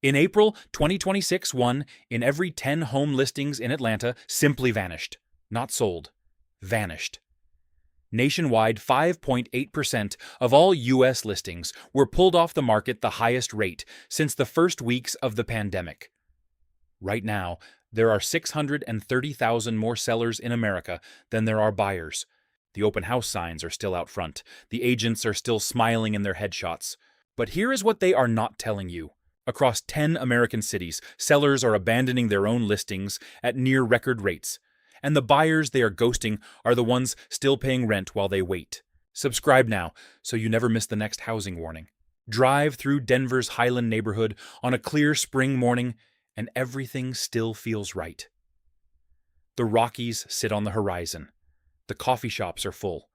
In April 2026, one in every 10 home listings in Atlanta simply vanished. Not sold. Vanished. Nationwide, 5.8% of all U.S. listings were pulled off the market, the highest rate since the first weeks of the pandemic. Right now, there are 630,000 more sellers in America than there are buyers. The open house signs are still out front. The agents are still smiling in their headshots. But here is what they are not telling you. Across 10 American cities, sellers are abandoning their own listings at near record rates. And the buyers they are ghosting are the ones still paying rent while they wait. Subscribe now so you never miss the next housing warning. Drive through Denver's Highland neighborhood on a clear spring morning, and everything still feels right. The Rockies sit on the horizon. The coffee shops are full.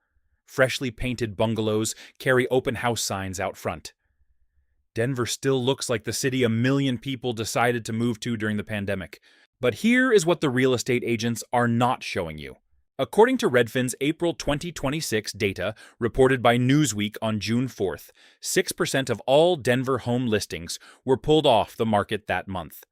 Freshly painted bungalows carry open house signs out front. Denver still looks like the city a million people decided to move to during the pandemic. But here is what the real estate agents are not showing you. According to Redfin's April 2026 data reported by Newsweek on June 4th, 6% of all Denver home listings were pulled off the market that month.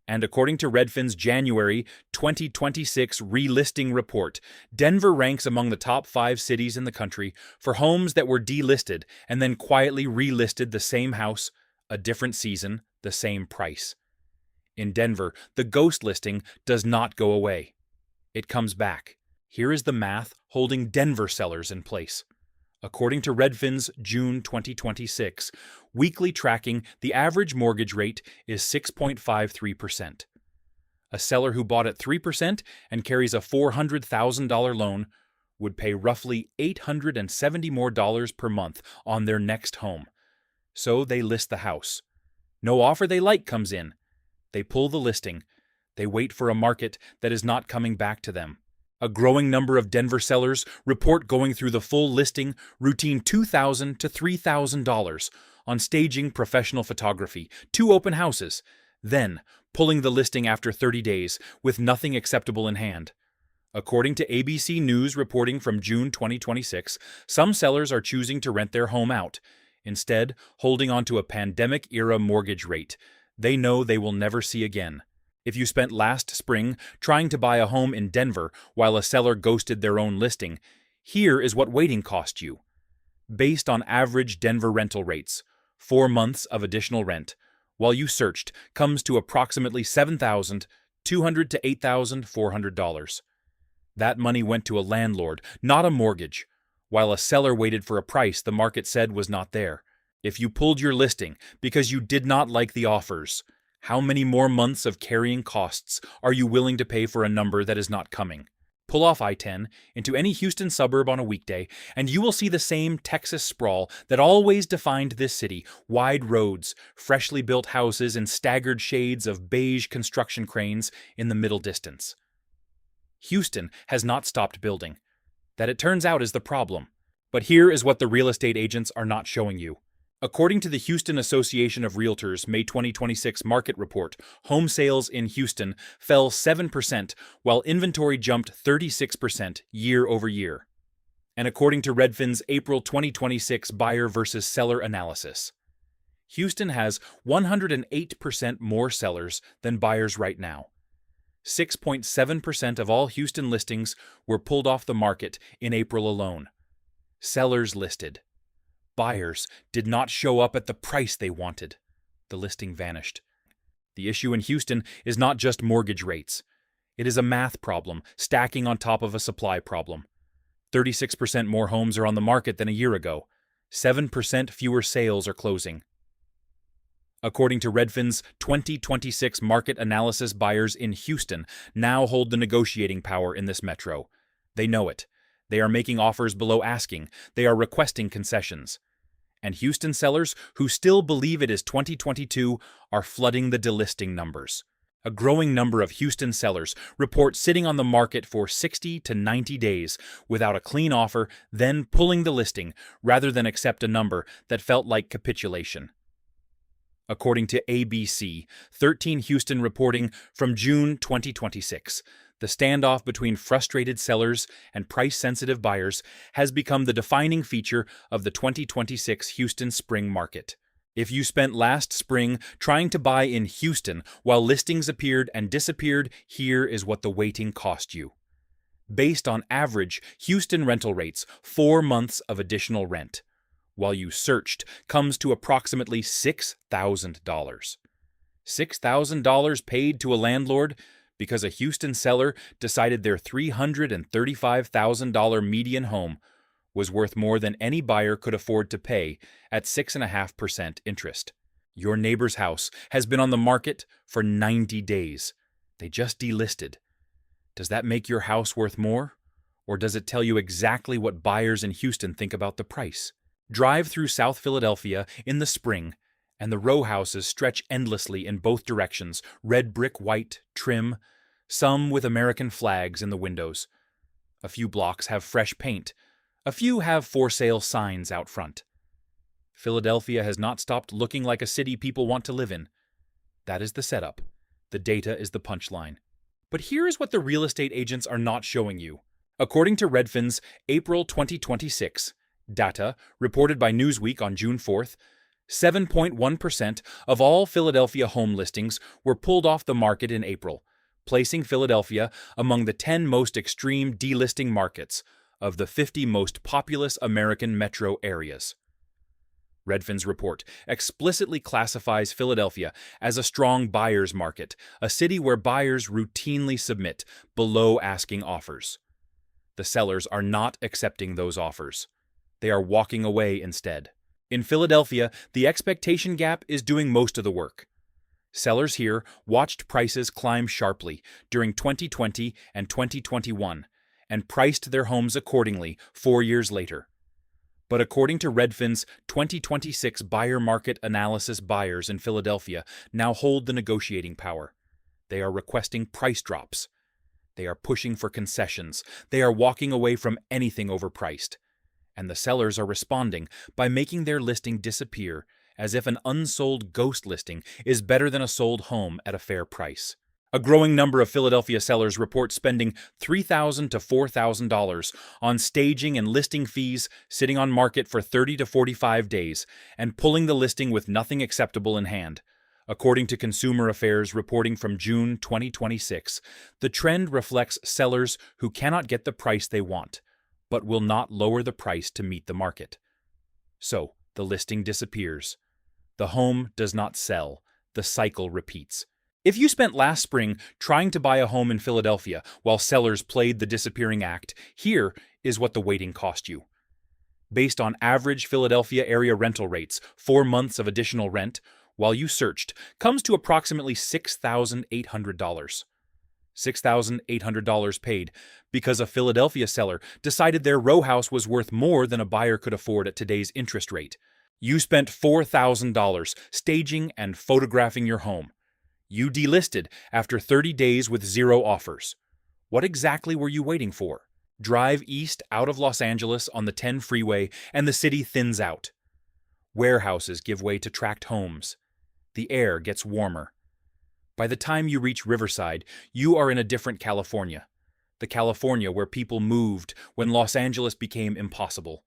And according to Redfin's January 2026 relisting report, Denver ranks among the top 5 cities in the country for homes that were delisted and then quietly relisted the same house, a different season, the same price. In Denver, the ghost listing does not go away. It comes back. Here is the math holding Denver sellers in place. According to Redfin's June 2026 weekly tracking, the average mortgage rate is 6.53%. A seller who bought at 3% and carries a $400,000 loan would pay roughly $870 more per month on their next home. So they list the house. No offer they like comes in. They pull the listing. They wait for a market that is not coming back to them. A growing number of Denver sellers report going through the full listing routine $2,000 to $3,000 on staging professional photography, 2 open houses, then pulling the listing after 30 days with nothing acceptable in hand. According to ABC News reporting from June 2026, some sellers are choosing to rent their home out, instead holding on to a pandemic-era mortgage rate they know they will never see again. If you spent last spring trying to buy a home in Denver while a seller ghosted their own listing, here is what waiting cost you. Based on average Denver rental rates, 4 months of additional rent, while you searched, comes to approximately $7,200 to $8,400. That money went to a landlord, not a mortgage, while a seller waited for a price the market said was not there. If you pulled your listing because you did not like the offers, how many more months of carrying costs are you willing to pay for a number that is not coming? Pull off I-10 into any Houston suburb on a weekday, and you will see the same Texas sprawl that always defined this city: wide roads, freshly built houses, and staggered shades of beige construction cranes in the middle distance. Houston has not stopped building. That, it turns out, is the problem. But here is what the real estate agents are not showing you. According to the Houston Association of Realtors' May 2026 market report, home sales in Houston fell 7%, while inventory jumped 36% year over year. And according to Redfin's April 2026 buyer versus seller analysis, Houston has 108% more sellers than buyers right now. 6.7% of all Houston listings were pulled off the market in April alone. Sellers listed. Buyers did not show up at the price they wanted. The listing vanished. The issue in Houston is not just mortgage rates. It is a math problem stacking on top of a supply problem. 36% more homes are on the market than a year ago. 7% fewer sales are closing. According to Redfin's 2026 market analysis, buyers in Houston now hold the negotiating power in this metro. They know it. They are making offers below asking. They are requesting concessions. And Houston sellers who still believe it is 2022 are flooding the delisting numbers. A growing number of Houston sellers report sitting on the market for 60 to 90 days without a clean offer, then pulling the listing rather than accept a number that felt like capitulation. According to ABC 13 Houston reporting from June 2026, the standoff between frustrated sellers and price-sensitive buyers has become the defining feature of the 2026 Houston spring market. If you spent last spring trying to buy in Houston while listings appeared and disappeared, here is what the waiting cost you. Based on average Houston rental rates, 4 months of additional rent, while you searched, comes to approximately $6,000. $6,000 paid to a landlord because a Houston seller decided their $335,000 median home was worth more than any buyer could afford to pay at 6.5% interest. Your neighbor's house has been on the market for 90 days. They just delisted. Does that make your house worth more? Or does it tell you exactly what buyers in Houston think about the price? Drive through South Philadelphia in the spring, and the row houses stretch endlessly in both directions, red brick white, trim, some with American flags in the windows. A few blocks have fresh paint. A few have for sale signs out front. Philadelphia has not stopped looking like a city people want to live in. That is the setup. The data is the punchline. But here is what the real estate agents are not showing you. According to Redfin's April 2026 data reported by Newsweek on June 4th, 7.1% of all Philadelphia home listings were pulled off the market in April, placing Philadelphia among the 10 most extreme delisting markets of the 50 most populous American metro areas. Redfin's report explicitly classifies Philadelphia as a strong buyer's market, a city where buyers routinely submit below-asking offers. The sellers are not accepting those offers. They are walking away instead. In Philadelphia, the expectation gap is doing most of the work. Sellers here watched prices climb sharply during 2020 and 2021 and priced their homes accordingly 4 years later. But according to Redfin's 2026 buyer market analysis, buyers in Philadelphia now hold the negotiating power. They are requesting price drops. They are pushing for concessions. They are walking away from anything overpriced. And the sellers are responding by making their listing disappear as if an unsold ghost listing is better than a sold home at a fair price. A growing number of Philadelphia sellers report spending $3,000 to $4,000 on staging and listing fees, sitting on market for 30 to 45 days, and pulling the listing with nothing acceptable in hand. According to Consumer Affairs reporting from June 2026, the trend reflects sellers who cannot get the price they want, but will not lower the price to meet the market. So, the listing disappears. The home does not sell. The cycle repeats. If you spent last spring trying to buy a home in Philadelphia while sellers played the disappearing act, here is what the waiting cost you. Based on average Philadelphia area rental rates, 4 months of additional rent, while you searched, comes to approximately $6,800. $6,800 paid because a Philadelphia seller decided their row house was worth more than a buyer could afford at today's interest rate. You spent $4,000 staging and photographing your home. You delisted after 30 days with 0 offers. What exactly were you waiting for? Drive east out of Los Angeles on the 10 freeway and the city thins out. Warehouses give way to tract homes. The air gets warmer. By the time you reach Riverside, you are in a different California. The California where people moved when Los Angeles became impossible.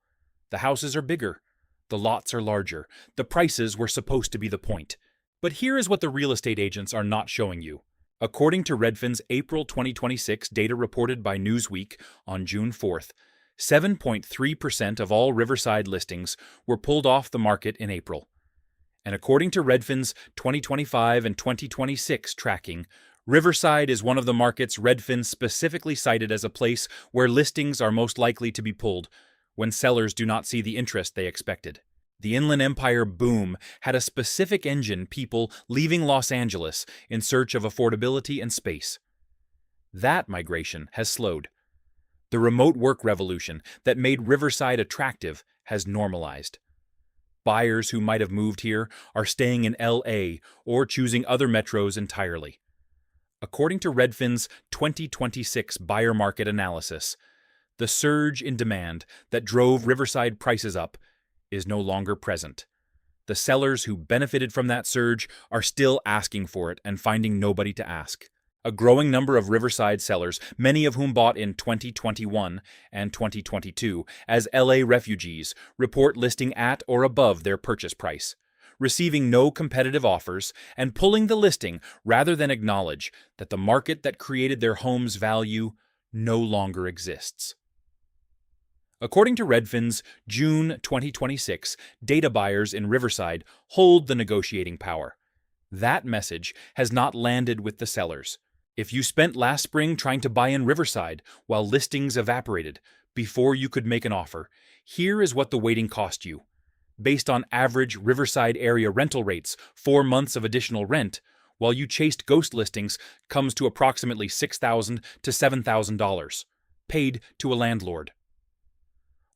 The houses are bigger. The lots are larger. The prices were supposed to be the point. But here is what the real estate agents are not showing you. According to Redfin's April 2026 data reported by Newsweek on June 4th, 7.3% of all Riverside listings were pulled off the market in April. And according to Redfin's 2025 and 2026 tracking, Riverside is one of the markets Redfin specifically cited as a place where listings are most likely to be pulled when sellers do not see the interest they expected. The Inland Empire boom had a specific engine: people leaving Los Angeles in search of affordability and space. That migration has slowed. The remote work revolution that made Riverside attractive has normalized. Buyers who might have moved here are staying in LA or choosing other metros entirely. According to Redfin's 2026 buyer market analysis, the surge in demand that drove Riverside prices up is no longer present. The sellers who benefited from that surge are still asking for it and finding nobody to ask. A growing number of Riverside sellers, many of whom bought in 2021 and 2022 as LA refugees, report listing at or above their purchase price. receiving no competitive offers, and pulling the listing rather than acknowledge that the market that created their home's value no longer exists. According to Redfin's June 2026 data, buyers in Riverside hold the negotiating power. That message has not landed with the sellers. If you spent last spring trying to buy in Riverside while listings evaporated before you could make an offer, here is what the waiting cost you. Based on average Riverside area rental rates, 4 months of additional rent, while you chased ghost listings, comes to approximately $6,000 to $7,000, paid to a landlord.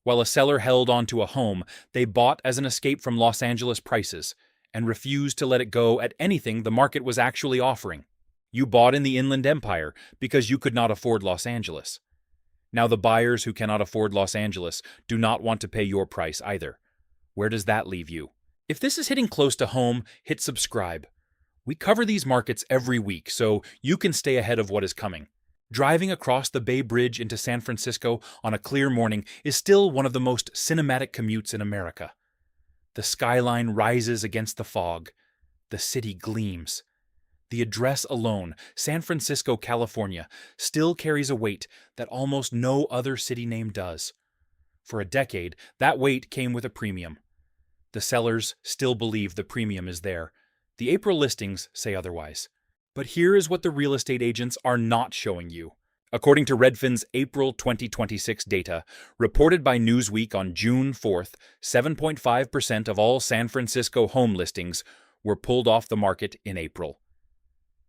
While a seller held onto a home they bought as an escape from Los Angeles prices and refused to let it go at anything the market was actually offering. You bought in the Inland Empire because you could not afford Los Angeles. Now the buyers who cannot afford Los Angeles do not want to pay your price either. Where does that leave you? If this is hitting close to home, hit subscribe. We cover these markets every week, so you can stay ahead of what is coming. Driving across the Bay Bridge into San Francisco on a clear morning is still one of the most cinematic commutes in America. The skyline rises against the fog. The city gleams. The address alone, San Francisco, California, still carries a weight that almost no other city name does. For a decade, that weight came with a premium. The sellers still believe the premium is there. The April listings say otherwise. But here is what the real estate agents are not showing you. According to Redfin's April 2026 data, reported by Newsweek on June 4th, 7.5% of all San Francisco home listings were pulled off the market in April.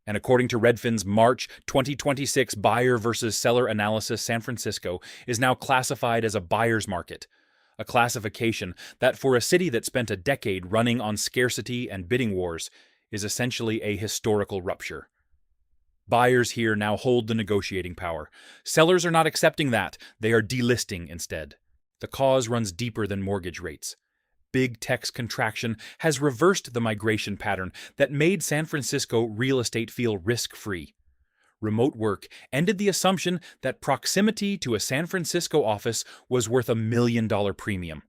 And according to Redfin's March 2026 buyer versus seller analysis, San Francisco is now classified as a buyer's market, a classification that for a city that spent a decade running on scarcity and bidding wars is essentially a historical rupture. Buyers here now hold the negotiating power. Sellers are not accepting that. They are delisting instead. The cause runs deeper than mortgage rates. Big tech's contraction has reversed the migration pattern that made San Francisco real estate feel risk-free. Remote work ended the assumption that proximity to a San Francisco office was worth $1 million premium.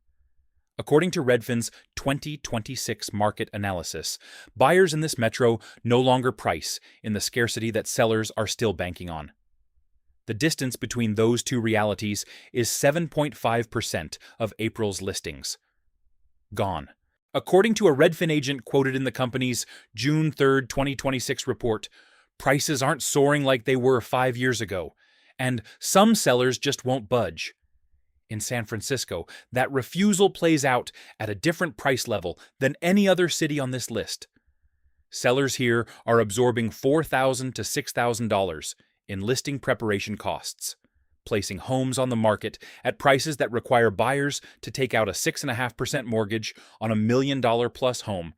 According to Redfin's 2026 market analysis, buyers in this metro no longer price in the scarcity that sellers are still banking on. The distance between those two realities is 7.5% of April's listings. Gone. According to a Redfin agent quoted in the company's June 3, 2026 report, prices aren't soaring like they were 5 years ago, and some sellers just won't budge. In San Francisco, that refusal plays out at a different price level than any other city on this list. Sellers here are absorbing $4,000 to $6,000 in listing preparation costs, placing homes on the market at prices that require buyers to take out a 6.5% mortgage on $1 million plus home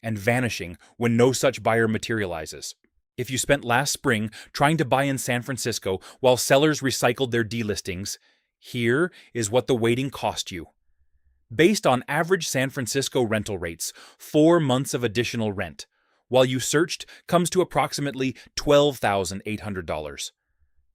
and vanishing when no such buyer materializes. If you spent last spring trying to buy in San Francisco while sellers recycled their delistings, here is what the waiting cost you. Based on average San Francisco rental rates, 4 months of additional rent, while you searched, comes to approximately $12,800.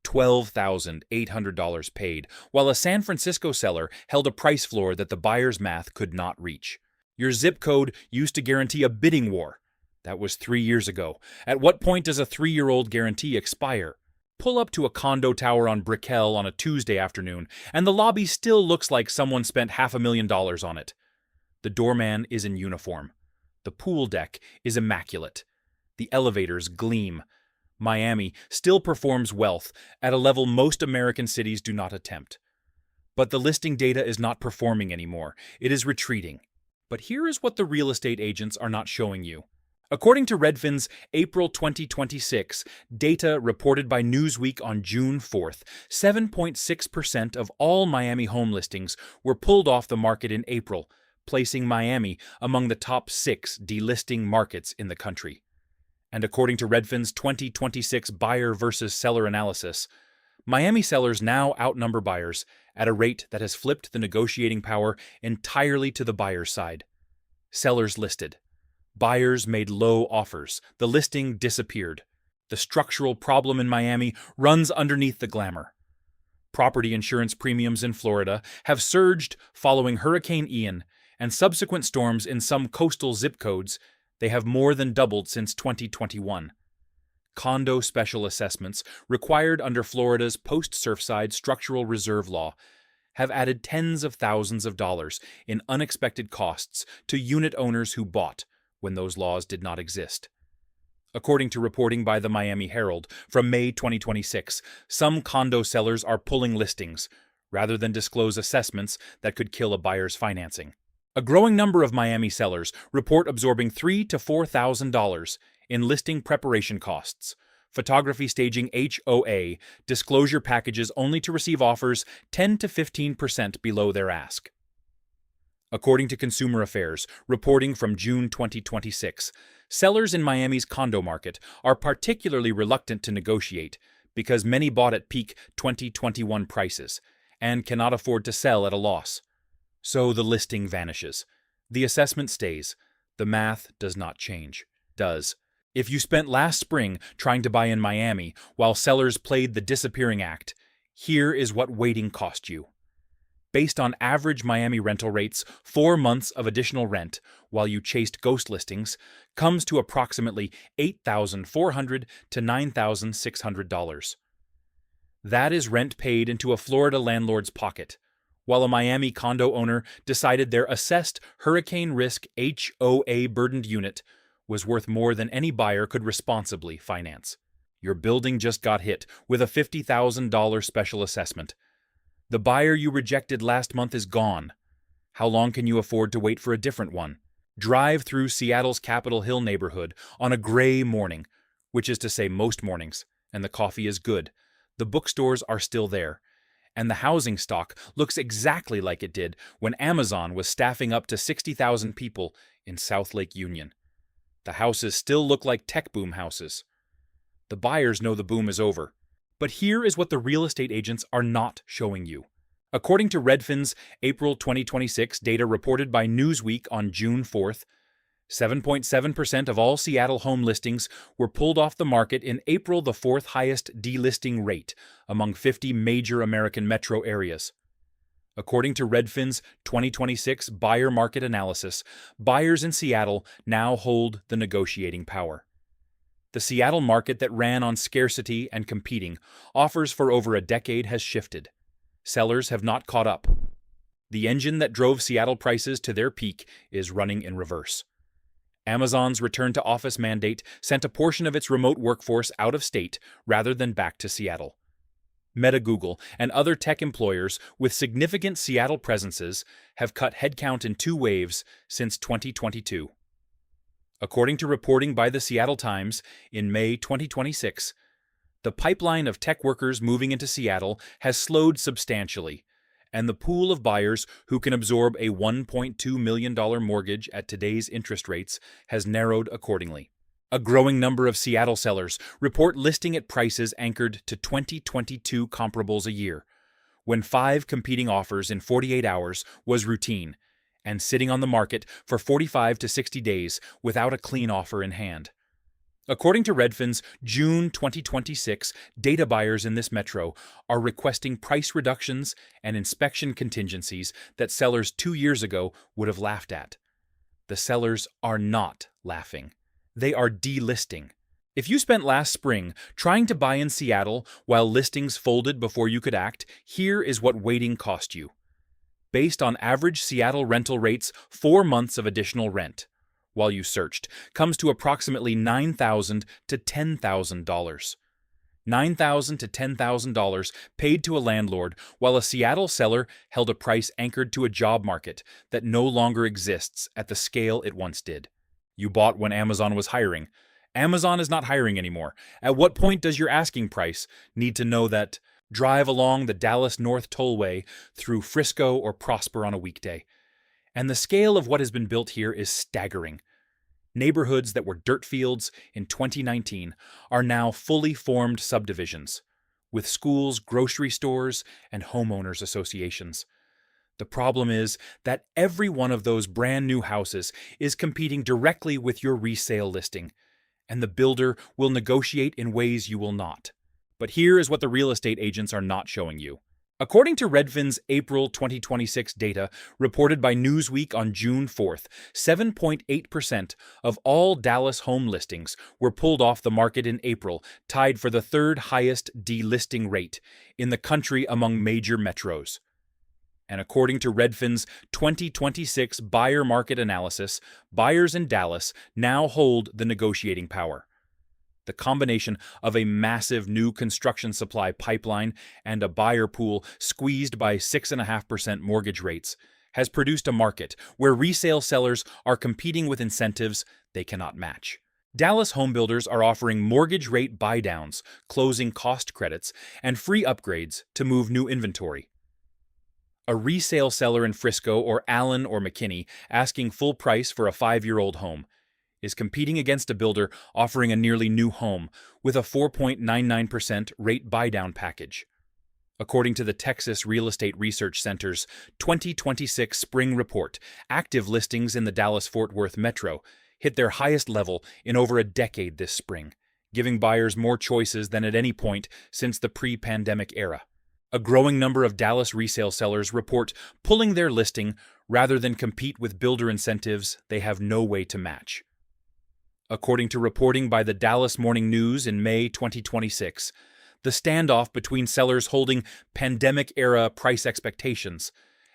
$12,800 paid, while a San Francisco seller held a price floor that the buyer's math could not reach. Your zip code used to guarantee a bidding war. That was 3 years ago. At what point does a 3-year-old guarantee expire? Pull up to a condo tower on Brickell on a Tuesday afternoon, and the lobby still looks like someone spent $500,000 on it. The doorman is in uniform. The pool deck is immaculate. The elevators gleam. Miami still performs wealth at a level most American cities do not attempt. But the listing data is not performing anymore. It is retreating. But here is what the real estate agents are not showing you. According to Redfin's April 2026 data reported by Newsweek on June 4th, 7.6% of all Miami home listings were pulled off the market in April, placing Miami among the top 6 delisting markets in the country. And according to Redfin's 2026 buyer versus seller analysis, Miami sellers now outnumber buyers at a rate that has flipped the negotiating power entirely to the buyer's side. Sellers listed. Buyers made low offers. The listing disappeared. The structural problem in Miami runs underneath the glamour. Property insurance premiums in Florida have surged following Hurricane Ian, and subsequent storms in some coastal zip codes, they have more than doubled since 2021. Condo special assessments, required under Florida's post-Surfside structural reserve law, have added tens of thousands of dollars in unexpected costs to unit owners who bought when those laws did not exist. According to reporting by the Miami Herald from May 2026, some condo sellers are pulling listings rather than disclose assessments that could kill a buyer's financing. A growing number of Miami sellers report absorbing $3,000 to $4,000 in listing preparation costs, photography staging HOA, disclosure packages only to receive offers 10 to 15% below their ask. According to Consumer Affairs, reporting from June 2026, sellers in Miami's condo market are particularly reluctant to negotiate because many bought at peak 2021 prices and cannot afford to sell at a loss. So the listing vanishes. The assessment stays. The math does not change. If you spent last spring trying to buy in Miami while sellers played the disappearing act, here is what waiting cost you. Based on average Miami rental rates, 4 months of additional rent while you chased ghost listings comes to approximately $8,400 to $9,600. That is rent paid into a Florida landlord's pocket, while a Miami condo owner decided their assessed hurricane risk HOA-burdened unit was worth more than any buyer could responsibly finance. Your building just got hit with a $50,000 special assessment. The buyer you rejected last month is gone. How long can you afford to wait for a different one? Drive through Seattle's Capitol Hill neighborhood on a gray morning, which is to say most mornings, and the coffee is good. The bookstores are still there, and the housing stock looks exactly like it did when Amazon was staffing up to 60,000 people in South Lake Union. The houses still look like tech boom houses. The buyers know the boom is over. But here is what the real estate agents are not showing you. According to Redfin's April 2026 data reported by Newsweek on June 4th, 7.7% of all Seattle home listings were pulled off the market in April, the fourth highest delisting rate among 50 major American metro areas. According to Redfin's 2026 buyer market analysis, buyers in Seattle now hold the negotiating power. The Seattle market that ran on scarcity and competing offers for over a decade has shifted. Sellers have not caught up. The engine that drove Seattle prices to their peak is running in reverse. Amazon's return-to-office mandate sent a portion of its remote workforce out of state rather than back to Seattle. Meta, Google, and other tech employers with significant Seattle presences have cut headcount in 2 waves since 2022. According to reporting by the Seattle Times in May 2026, the pipeline of tech workers moving into Seattle has slowed substantially, and the pool of buyers who can absorb a $1.2 million mortgage at today's interest rates has narrowed accordingly. A growing number of Seattle sellers report listing at prices anchored to 2022 comparables a year, when 5 competing offers in 48 hours was routine, and sitting on the market for 45 to 60 days without a clean offer in hand. According to Redfin's June 2026, data buyers in this metro are requesting price reductions and inspection contingencies that sellers 2 years ago would have laughed at. The sellers are not laughing. They are delisting. If you spent last spring trying to buy in Seattle while listings folded before you could act, here is what waiting cost you. Based on average Seattle rental rates, 4 months of additional rent, while you searched, comes to approximately $9,000 to $10,000. $9,000 to $10,000 paid to a landlord while a Seattle seller held a price anchored to a job market that no longer exists at the scale it once did. You bought when Amazon was hiring. Amazon is not hiring anymore. At what point does your asking price need to know that? Drive along the Dallas North Tollway through Frisco or Prosper on a weekday. And the scale of what has been built here is staggering. Neighborhoods that were dirt fields in 2019 are now fully formed subdivisions, with schools, grocery stores, and homeowners associations. The problem is that every one of those brand new houses is competing directly with your resale listing, and the builder will negotiate in ways you will not. But here is what the real estate agents are not showing you. According to Redfin's April 2026 data reported by Newsweek on June 4th, 7.8% of all Dallas home listings were pulled off the market in April, tied for the third highest delisting rate in the country among major metros. And according to Redfin's 2026 buyer market analysis, buyers in Dallas now hold the negotiating power. The combination of a massive new construction supply pipeline and a buyer pool squeezed by 6.5% mortgage rates has produced a market where resale sellers are competing with incentives they cannot match. Dallas homebuilders are offering mortgage rate buydowns, closing cost credits, and free upgrades to move new inventory. A resale seller in Frisco or Allen or McKinney asking full price for a 5-year-old home is competing against a builder offering a nearly new home with a 4.99% rate buydown package. According to the Texas Real Estate Research Center's 2026 spring report, active listings in the Dallas-Fort Worth metro hit their highest level in over a decade this spring, giving buyers more choices than at any point since the pre-pandemic era. A growing number of Dallas resale sellers report pulling their listing rather than compete with builder incentives they have no way to match. According to reporting by the Dallas Morning News in May 2026, the standoff between sellers holding pandemic-era price expectations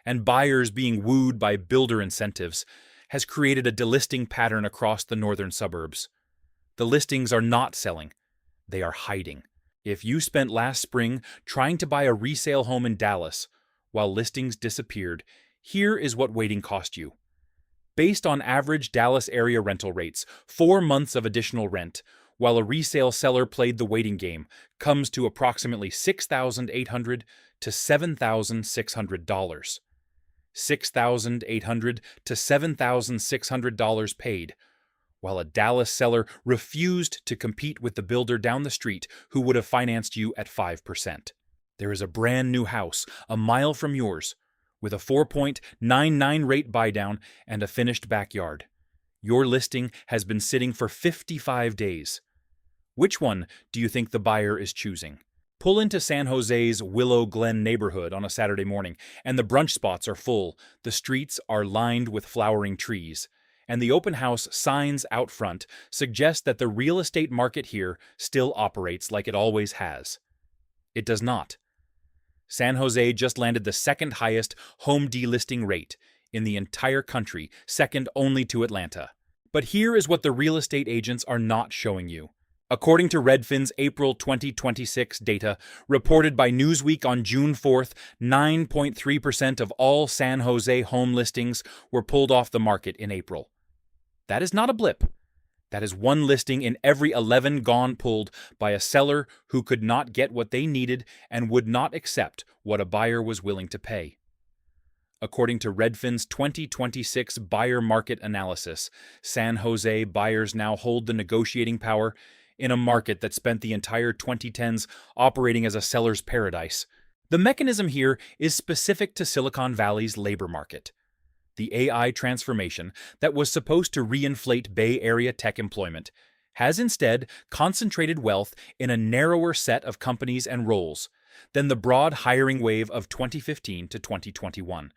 and buyers being wooed by builder incentives has created a delisting pattern across the northern suburbs. The listings are not selling, they are hiding. If you spent last spring trying to buy a resale home in Dallas while listings disappeared, here is what waiting cost you. Based on average Dallas area rental rates, 4 months of additional rent, while a resale seller played the waiting game, comes to approximately $6,800 to $7,600. $6,800 to $7,600 paid, while a Dallas seller refused to compete with the builder down the street who would have financed you at 5%. There is a brand new house a mile from yours, with a 4.99 rate buydown and a finished backyard. Your listing has been sitting for 55 days. Which one do you think the buyer is choosing? Pull into San Jose's Willow Glen neighborhood on a Saturday morning, and the brunch spots are full, the streets are lined with flowering trees, and the open house signs out front suggest that the real estate market here still operates like it always has. It does not. San Jose just landed the second highest home delisting rate in the entire country, second only to Atlanta. But here is what the real estate agents are not showing you. According to Redfin's April 2026 data reported by Newsweek on June 4th, 9.3% of all San Jose home listings were pulled off the market in April. That is not a blip. That is one listing in every 11 gone pulled by a seller who could not get what they needed and would not accept what a buyer was willing to pay. According to Redfin's 2026 buyer market analysis, San Jose buyers now hold the negotiating power in a market that spent the entire 2010s operating as a seller's paradise. The mechanism here is specific to Silicon Valley's labor market. The AI transformation that was supposed to reinflate Bay Area tech employment has instead concentrated wealth in a narrower set of companies and roles than the broad hiring wave of 2015 to 2021.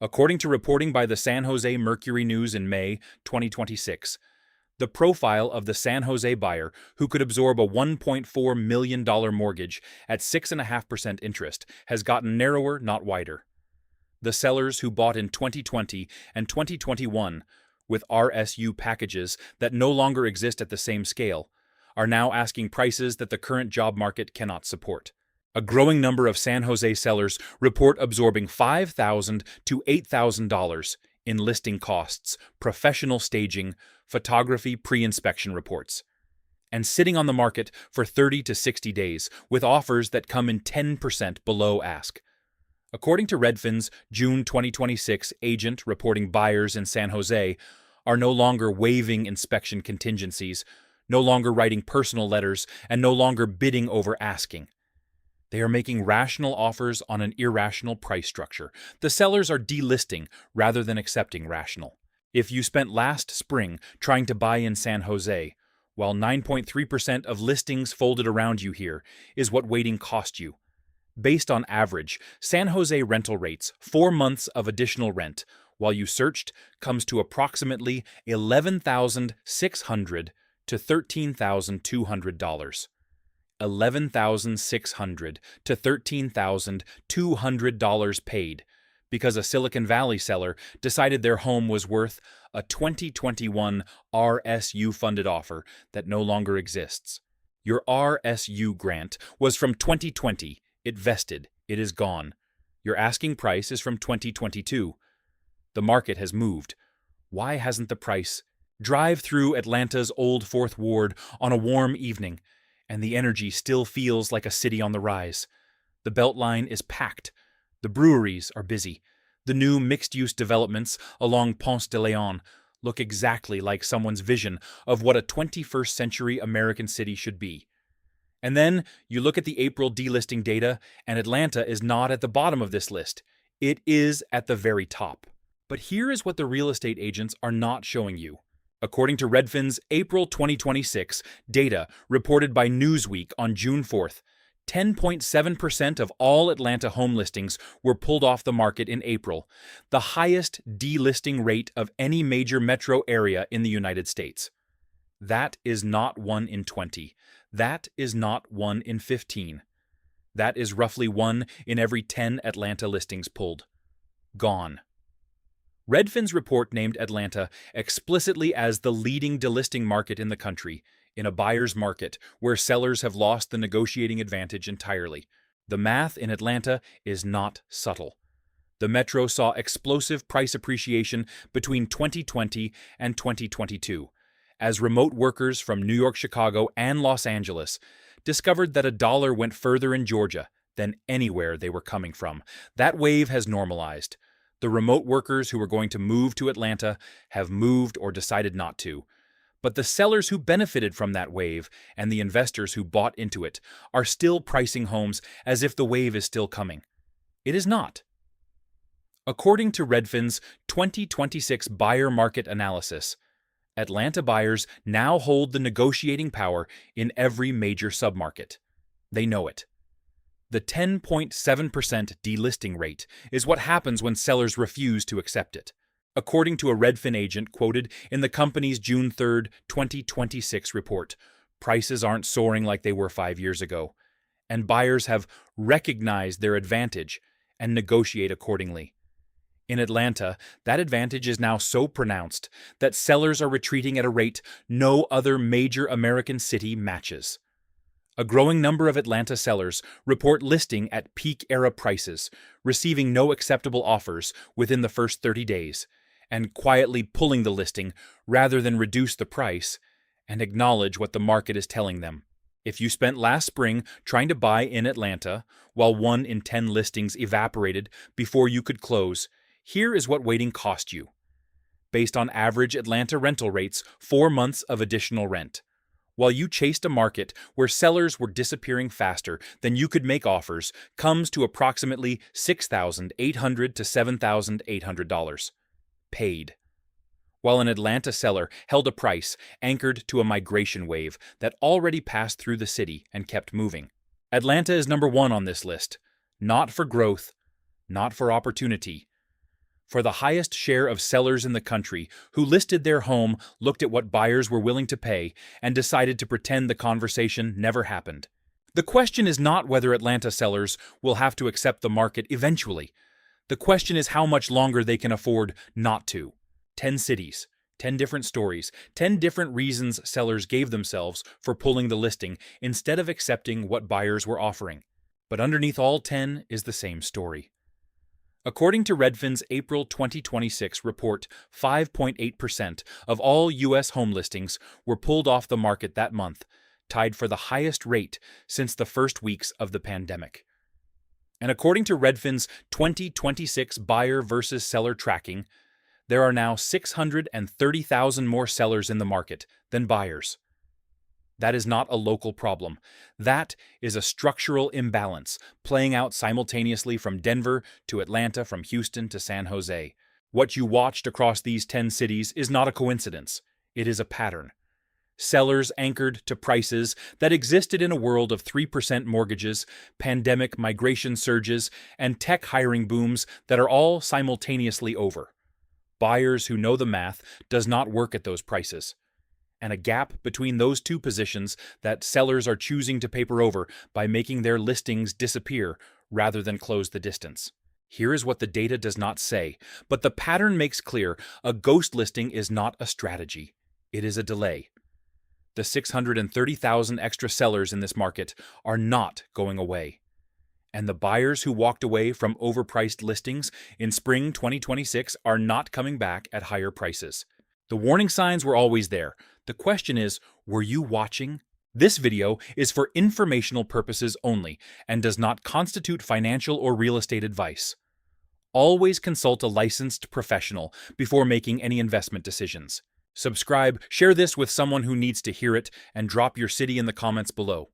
According to reporting by the San Jose Mercury News in May 2026, the profile of the San Jose buyer who could absorb a $1.4 million mortgage at 6.5% interest has gotten narrower, not wider. The sellers who bought in 2020 and 2021 with RSU packages that no longer exist at the same scale are now asking prices that the current job market cannot support. A growing number of San Jose sellers report absorbing $5,000 to $8,000 in listing costs, professional staging, photography pre-inspection reports, and sitting on the market for 30 to 60 days with offers that come in 10% below ask. According to Redfin's June 2026 agent reporting buyers in San Jose are no longer waiving inspection contingencies, no longer writing personal letters, and no longer bidding over asking. They are making rational offers on an irrational price structure. The sellers are delisting rather than accepting rational. If you spent last spring trying to buy in San Jose, while 9.3% of listings folded around you here is what waiting cost you, Based on average, San Jose rental rates, 4 months of additional rent, while you searched, comes to approximately $11,600 to $13,200. $11,600 to $13,200 paid because a Silicon Valley seller decided their home was worth a 2021 RSU-funded offer that no longer exists. Your RSU grant was from 2020. It vested. It is gone. Your asking price is from 2022. The market has moved. Why hasn't the price? Drive through Atlanta's Old Fourth Ward on a warm evening, and the energy still feels like a city on the rise. The Beltline is packed. The breweries are busy. The new mixed-use developments along Ponce de Leon look exactly like someone's vision of what a 21st century American city should be. And then you look at the April delisting data, and Atlanta is not at the bottom of this list. It is at the very top. But here is what the real estate agents are not showing you. According to Redfin's April 2026 data reported by Newsweek on June 4th, 10.7% of all Atlanta home listings were pulled off the market in April, the highest delisting rate of any major metro area in the United States. That is not 1 in 20. That is not 1 in 15. That is roughly 1 in every 10 Atlanta listings pulled. Gone. Redfin's report named Atlanta explicitly as the leading delisting market in the country, in a buyer's market where sellers have lost the negotiating advantage entirely. The math in Atlanta is not subtle. The metro saw explosive price appreciation between 2020 and 2022, as remote workers from New York, Chicago, and Los Angeles discovered that a dollar went further in Georgia than anywhere they were coming from. That wave has normalized. The remote workers who were going to move to Atlanta have moved or decided not to. But the sellers who benefited from that wave and the investors who bought into it are still pricing homes as if the wave is still coming. It is not. According to Redfin's 2026 buyer market analysis, Atlanta buyers now hold the negotiating power in every major submarket. They know it. The 10.7% delisting rate is what happens when sellers refuse to accept it. According to a Redfin agent quoted in the company's June 3, 2026 report, prices aren't soaring like they were 5 years ago, and buyers have recognized their advantage and negotiate accordingly. In Atlanta, that advantage is now so pronounced that sellers are retreating at a rate no other major American city matches. A growing number of Atlanta sellers report listing at peak-era prices, receiving no acceptable offers within the first 30 days, and quietly pulling the listing rather than reduce the price and acknowledge what the market is telling them. If you spent last spring trying to buy in Atlanta, while 1 in 10 listings evaporated before you could close, here is what waiting cost you. Based on average Atlanta rental rates, 4 months of additional rent. While you chased a market where sellers were disappearing faster than you could make offers, comes to approximately $6,800 to $7,800. Paid. While an Atlanta seller held a price anchored to a migration wave that already passed through the city and kept moving. Atlanta is number 1 on this list, not for growth, not for opportunity, for the highest share of sellers in the country who listed their home, looked at what buyers were willing to pay, and decided to pretend the conversation never happened. The question is not whether Atlanta sellers will have to accept the market eventually. The question is how much longer they can afford not to. 10 cities, 10 different stories, 10 different reasons sellers gave themselves for pulling the listing instead of accepting what buyers were offering. But underneath all 10 is the same story. According to Redfin's April 2026 report, 5.8% of all U.S. home listings were pulled off the market that month, tied for the highest rate since the first weeks of the pandemic. And according to Redfin's 2026 buyer versus seller tracking, there are now 630,000 more sellers in the market than buyers. That is not a local problem. That is a structural imbalance playing out simultaneously from Denver to Atlanta, from Houston to San Jose. What you watched across these 10 cities is not a coincidence. It is a pattern. Sellers anchored to prices that existed in a world of 3% mortgages, pandemic migration surges, and tech hiring booms that are all simultaneously over. Buyers who know the math does not work at those prices. And a gap between those two positions that sellers are choosing to paper over by making their listings disappear rather than close the distance. Here is what the data does not say, but the pattern makes clear: a ghost listing is not a strategy. It is a delay. The 630,000 extra sellers in this market are not going away. And the buyers who walked away from overpriced listings in spring 2026 are not coming back at higher prices. The warning signs were always there. The question is, were you watching? This video is for informational purposes only and does not constitute financial or real estate advice. Always consult a licensed professional before making any investment decisions. Subscribe, share this with someone who needs to hear it, and drop your city in the comments below.